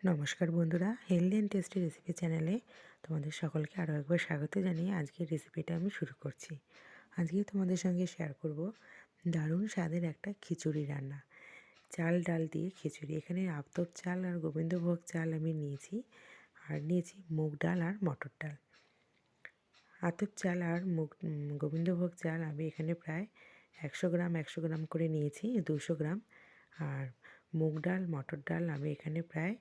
নমস্কার বন্ধুরা, healthy and tasty recipe চ্যানেলে তোমাদের সকলকে আরও একবার স্বাগত জানিয়ে আজকের রেসিপিটা আমি শুরু করছি। আজকে তোমাদের সঙ্গে শেয়ার করব দারুণ স্বাদের একটা খিচুড়ি রান্না। চাল ডাল দিয়ে খিচুড়ি। এখানে আতপ চাল আর গোবিন্দভোগ চাল আমি নিয়েছি, আর নিয়েছি মুগ ডাল আর মটর ডাল। আতপ চাল আর গোবিন্দভোগ চাল আমি এখানে প্রায় 100 গ্রাম করে নিয়েছি, 200 গ্রাম। আর মুগ ডাল মটর ডাল আমি এখানে প্রায়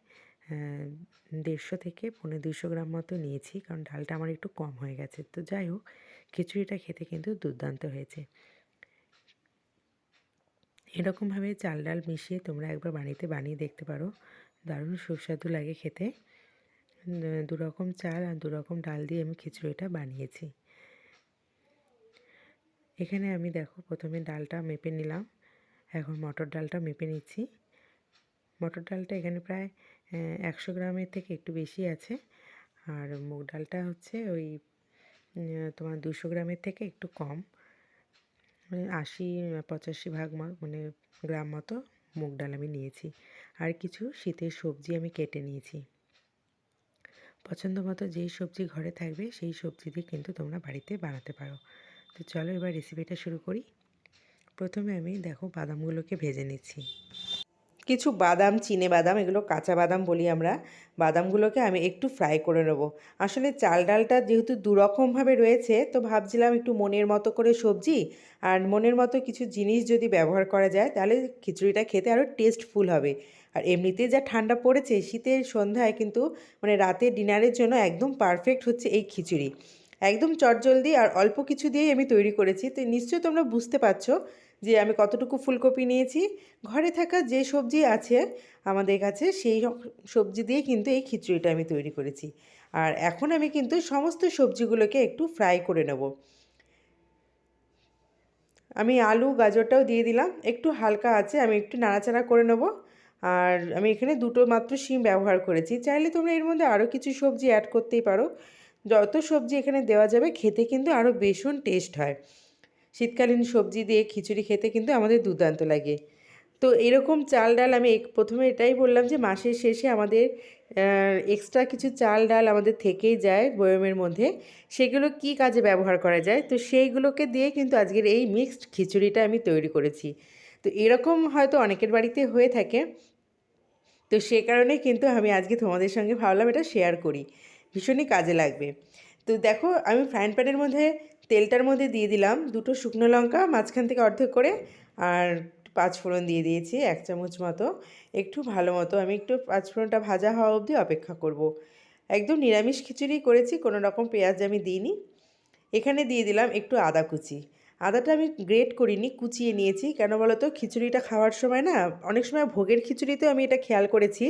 150 থেকে 250 গ্রাম মতো নিয়েছি, কারণ ডালটা আমার একটু কম হয়ে গেছে। তো যাই হোক, খিচুড়িটা খেতে কিন্তু দুর্দান্ত হয়েছে। এরকমভাবে চাল ডাল মিশিয়ে তোমরা একবার বানিয়ে দেখতে পারো, দারুণ সুস্বাদু লাগে খেতে। 2 রকম চাল আর 2 রকম ডাল দিয়ে আমি খিচুড়িটা বানিয়েছি। এখানে আমি দেখো প্রথমে ডালটা মেপে নিলাম, এখন মটর ডালটা মেপে নিচ্ছি। মটর ডালটা এখানে প্রায় 100 গ্রামের থেকে একটু বেশি আছে, আর মুগ ডালটা হচ্ছে ওই তোমার 200 গ্রামের থেকে একটু কম, মানে 80-85 ভাগ মানে গ্রাম মতো মুগ ডাল আমি নিয়েছি। আর কিছু শীতের সবজি আমি কেটে নিয়েছি। পছন্দ মতো যেই সবজি ঘরে থাকবে সেই সবজি দিয়ে কিন্তু তোমরা বাড়িতে বানাতে পারো। তো চলো এবার রেসিপিটা শুরু করি। প্রথমে আমি দেখো বাদামগুলোকে ভেজে নিচ্ছি। কিছু বাদাম, চিনে বাদাম, এগুলো কাঁচা বাদাম বলি আমরা, বাদামগুলোকে আমি একটু ফ্রাই করে নেব। আসলে চাল ডালটা যেহেতু দুরকমভাবে রয়েছে, তো ভাবছিলাম একটু মনের মতো করে সবজি আর মনের মতো কিছু জিনিস যদি ব্যবহার করা যায় তাহলে খিচুড়িটা খেতে আরও টেস্টফুল হবে। আর এমনিতেই যা ঠান্ডা পড়েছে, শীতের সন্ধ্যায় কিন্তু মানে রাতে ডিনারের জন্য একদম পারফেক্ট হচ্ছে এই খিচুড়ি। একদম চটজলদি আর অল্প কিছু দিয়েই আমি তৈরি করেছি। তো নিশ্চয়ই তোমরা বুঝতে পারছো যে আমি কতটুকু ফুলকপি নিয়েছি। ঘরে থাকা যে সবজি আছে আমাদের কাছে সেই সবজি দিয়ে কিন্তু এই খিচুড়িটা আমি তৈরি করেছি। আর এখন আমি কিন্তু সমস্ত সবজিগুলোকে একটু ফ্রাই করে নেব। আমি আলু গাজরটাও দিয়ে দিলাম, একটু হালকা আছে, আমি একটু নাড়াচাড়া করে নেব। আর আমি এখানে দুটো মাত্র শিম ব্যবহার করেছি, চাইলে তোমরা এর মধ্যে আরও কিছু সবজি অ্যাড করতেই পারো। যত সবজি এখানে দেওয়া যাবে খেতে কিন্তু আরও ভীষণ টেস্ট হয়। শীতকালীন সবজি দিয়ে খিচুড়ি খেতে কিন্তু আমাদের দুর্দান্ত লাগে। তো এরকম চাল ডাল আমি প্রথমে এটাই বললাম যে মাসের শেষে আমাদের এক্সট্রা কিছু চাল ডাল আমাদের থেকেই যায় বয়মের মধ্যে, সেগুলো কি কাজে ব্যবহার করা যায়, তো সেইগুলোকে দিয়ে কিন্তু আজকের এই মিক্সড খিচুড়িটা আমি তৈরি করেছি। তো এরকম হয়তো অনেকের বাড়িতে হয়ে থাকে, তো সে কারণে কিন্তু আমি আজকে তোমাদের সঙ্গে ভাবলাম এটা শেয়ার করি, ভীষণই কাজে লাগবে। তো দেখো আমি ফ্রাইং প্যানের মধ্যে তেলটার মধ্যে দিয়ে দিলাম দুটো শুকনো লঙ্কা মাঝখান থেকে অর্ধেক করে, আর 5 ফোড়ন দিয়ে দিয়েছি 1 চামচ মতো। একটু ভালো মতো আমি একটু 5 ফোড়নটা ভাজা হওয়া অবধি অপেক্ষা করব। একদম নিরামিষ খিচুড়ি করেছি, কোনো রকম পেঁয়াজ আমি দিইনি। এখানে দিয়ে দিলাম একটু আদা কুচি। আদাটা আমি গ্রেট করিনি, কুচিয়ে নিয়েছি। কেন বলো তো, খিচুড়িটা খাওয়ার সময় না, অনেক সময় ভোগের খিচুড়িতেও আমি এটা খেয়াল করেছি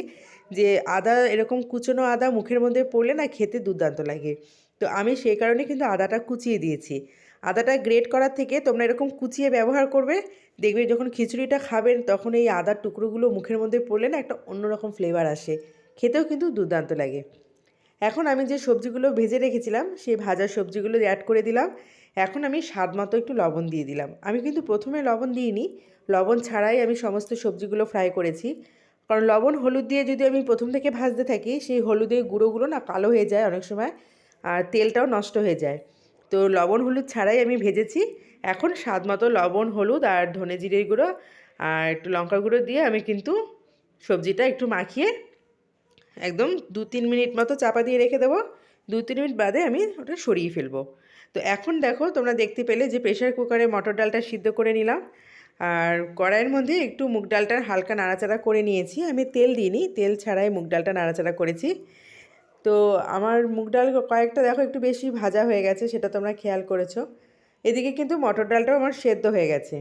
যে আদা, এরকম কুচনো আদা মুখের মধ্যে পড়লে না খেতে দুর্দান্ত লাগে। তো আমি সেই কারণে কিন্তু আদাটা কুচিয়ে দিয়েছি। আদাটা গ্রেট করার থেকে তোমরা এরকম কুচিয়ে ব্যবহার করবে, দেখবে যখন খিচুড়িটা খাবেন তখন এই আদার টুকরোগুলো মুখের মধ্যে পড়লে না একটা অন্যরকম ফ্লেভার আসে, খেতেও কিন্তু দুর্দান্ত লাগে। এখন আমি যে সবজিগুলো ভেজে রেখেছিলাম সেই ভাজা সবজিগুলো অ্যাড করে দিলাম। এখন আমি স্বাদ মতো একটু লবণ দিয়ে দিলাম। আমি কিন্তু প্রথমে লবণ দিইনি, লবণ ছাড়াই আমি সমস্ত সবজিগুলো ফ্রাই করেছি। কারণ লবণ হলুদ দিয়ে যদি আমি প্রথম থেকে ভাজতে থাকি, সেই হলুদের গুঁড়োগুলো না কালো হয়ে যায় অনেক সময়, আর তেলটাও নষ্ট হয়ে যায়। তো লবণ হলুদ ছাড়াই আমি ভেজেছি। এখন স্বাদ মতো লবণ হলুদ আর ধনে জিরের গুঁড়ো আর একটু লঙ্কার গুঁড়ো দিয়ে আমি কিন্তু সবজিটা একটু মাখিয়ে একদম 2-3 মিনিট মতো চাপা দিয়ে রেখে দেবো। 2-3 মিনিট বাদে আমি ওটা সরিয়ে ফেলবো। তো এখন দেখো তোমরা দেখতে পেলে যে প্রেশার কুকারে মটর ডালটা সিদ্ধ করে নিলাম, আর কড়াইয়ের মধ্যে একটু মুগ ডালটার হালকা নাড়াচাড়া করে নিয়েছি। আমি তেল দিইনি, তেল ছাড়াই মুগ ডালটা নাড়াচাড়া করেছি। তো আমার মুগ ডাল কয়েকটা দেখো একটু বেশি ভাজা হয়ে গেছে, সেটা তোমরা খেয়াল করেছো। এদিকে কিন্তু মটর ডালটাও আমার সেদ্ধ হয়ে গেছে।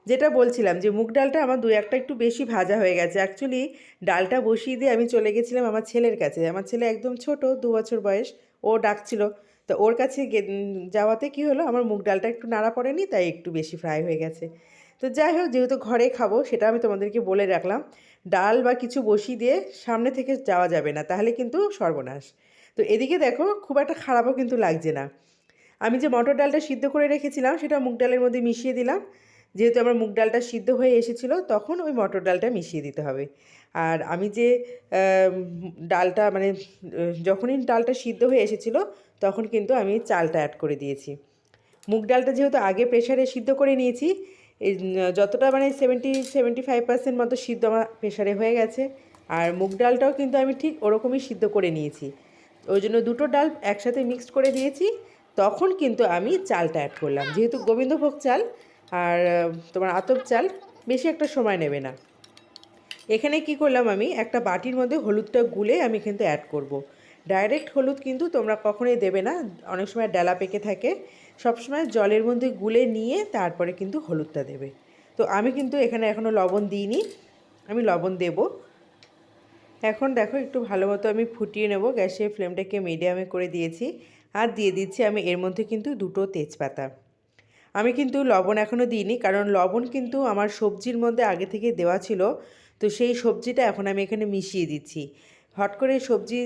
যেটা বলছিলাম যে মুগ ডালটা আমার একটা একটু বেশি ভাজা হয়ে গেছে। অ্যাকচুয়ালি ডালটা বসিয়ে দিয়ে আমি চলে গেছিলাম আমার ছেলের কাছে। আমার ছেলে একদম ছোট, 2 বছর বয়স, ও ডাকছিল। তো ওর কাছে যাওয়াতে কি হলো, আমার মুগ ডালটা একটু নাড়া পড়েনি, তাই একটু বেশি ফ্রাই হয়ে গেছে। তো যাই হোক, যেহেতু ঘরে খাবো সেটা আমি তোমাদেরকে বলে রাখলাম। ডাল বা কিছু বসিয়ে দিয়ে সামনে থেকে যাওয়া যাবে না, তাহলে কিন্তু সর্বনাশ। তো এদিকে দেখো খুব একটা খারাপও কিন্তু লাগছে না। আমি যে মটর ডালটা সিদ্ধ করে রেখেছিলাম সেটা মুগ ডালের মধ্যে মিশিয়ে দিলাম। যেহেতু আমার মুগ ডালটা সিদ্ধ হয়ে এসেছিলো তখন ওই মটর ডালটা মিশিয়ে দিতে হবে। আর আমি যে ডালটা মানে যখনই ডালটা সিদ্ধ হয়ে এসেছিলো তখন কিন্তু আমি চালটা অ্যাড করে দিয়েছি। মুগ ডালটা যেহেতু আগে প্রেশারে সিদ্ধ করে নিয়েছি, এই যতটা মানে 75% মতো সিদ্ধ আমার প্রেশারে হয়ে গেছে। আর মুগ ডালটাও কিন্তু আমি ঠিক ওরকমই সিদ্ধ করে নিয়েছি। ওই জন্য দুটো ডাল একসাথে মিক্সড করে দিয়েছি। তখন কিন্তু আমি চালটা অ্যাড করলাম, যেহেতু গোবিন্দভোগ চাল আর তোমার আতপ চাল বেশি একটা সময় নেবে না। এখানে কি করলাম, আমি একটা বাটির মধ্যে হলুদটা গুলে আমি কিন্তু অ্যাড করব। ডাইরেক্ট হলুদ কিন্তু তোমরা কখনোই দেবে না, অনেক সময় ডালা পেকে থাকে। সবসময় জলের মধ্যে গুলে নিয়ে তারপরে কিন্তু হলুদটা দেবে। তো আমি কিন্তু এখানে এখনও লবণ দিইনি, আমি লবণ দেব। এখন দেখো একটু ভালো মতো আমি ফুটিয়ে নেব, গ্যাসের ফ্লেমটাকে মিডিয়ামে করে দিয়েছি। আর দিয়ে দিচ্ছি আমি এর মধ্যে কিন্তু দুটো তেজপাতা। আমি কিন্তু লবণ এখনও দিইনি, কারণ লবণ কিন্তু আমার সবজির মধ্যে আগে থেকে দেওয়া ছিল। তো সেই সবজিটা এখন আমি এখানে মিশিয়ে দিচ্ছি। হট করে সবজি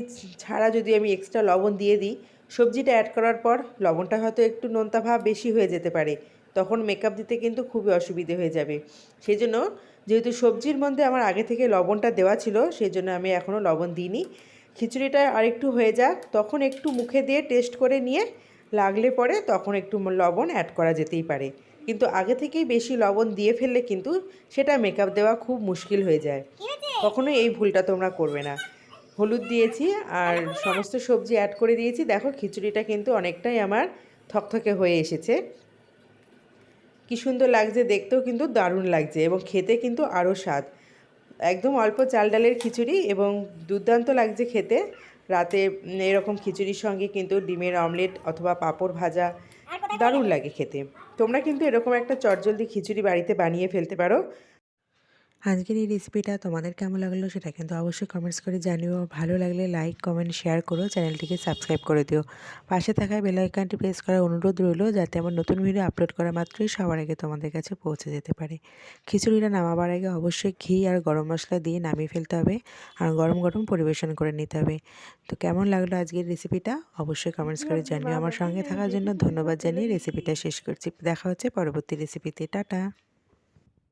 ছাড়া যদি আমি এক্সট্রা লবণ দিয়ে দিই, সবজিটা অ্যাড করার পর লবণটা হয়তো একটু নোনতা ভাব বেশি হয়ে যেতে পারে, তখন মেকআপ দিতে কিন্তু খুবই অসুবিধে হয়ে যাবে। সেই জন্য যেহেতু সবজির মধ্যে আমার আগে থেকে লবণটা দেওয়া ছিল, সেই জন্য আমি এখনও লবণ দিইনি। খিচুড়িটা আরেকটু হয়ে যাক, তখন একটু মুখে দিয়ে টেস্ট করে নিয়ে লাগলে পরে তখন একটু লবণ অ্যাড করা যেতেই পারে। কিন্তু আগে থেকেই বেশি লবণ দিয়ে ফেললে কিন্তু সেটা মেকআপ দেওয়া খুব মুশকিল হয়ে যায়। কখনোই এই ভুলটা তোমরা করবে না। হলুদ দিয়েছি আর সমস্ত সবজি অ্যাড করে দিয়েছি। দেখো খিচুড়িটা কিন্তু অনেকটাই আমার থকথকে হয়ে এসেছে। কি সুন্দর লাগছে, দেখতেও কিন্তু দারুণ লাগছে এবং খেতে কিন্তু আরও স্বাদ। একদম অল্প চাল ডালের খিচুড়ি এবং দুর্দান্ত লাগছে খেতে। রাতে এরকম খিচুড়ির সঙ্গে কিন্তু ডিমের অমলেট অথবা পাঁপড় ভাজা দারুণ লাগে খেতে। তোমরা কিন্তু এরকম একটা চটজলদি খিচুড়ি বাড়িতে বানিয়ে ফেলতে পারো। আজকের এই রেসিপিটা তোমাদের কেমন লাগলো সেটা কিন্তু অবশ্যই কমেন্টস করে জানিও। ভালো লাগলে লাইক, কমেন্ট, শেয়ার করো। চ্যানেলটিকে সাবস্ক্রাইব করে দিও। পাশে থাকা বেল আইকনটি প্রেস করার অনুরোধ রইল, যাতে আমার নতুন ভিডিও আপলোড করা মাত্রই সবার আগে তোমাদের কাছে পৌঁছে যেতে পারে। খিচুড়িটা নামাবার আগে অবশ্যই ঘি আর গরম মশলা দিয়ে নামিয়ে ফেলতে হবে আর গরম গরম পরিবেশন করে নিতে হবে। তো কেমন লাগলো আজকের রেসিপিটা অবশ্যই কমেন্টস করে জানিও। আমার সঙ্গে থাকার জন্য ধন্যবাদ জানিয়ে রেসিপিটা শেষ করছি। দেখা হচ্ছে পরবর্তী রেসিপিতে। টাটা।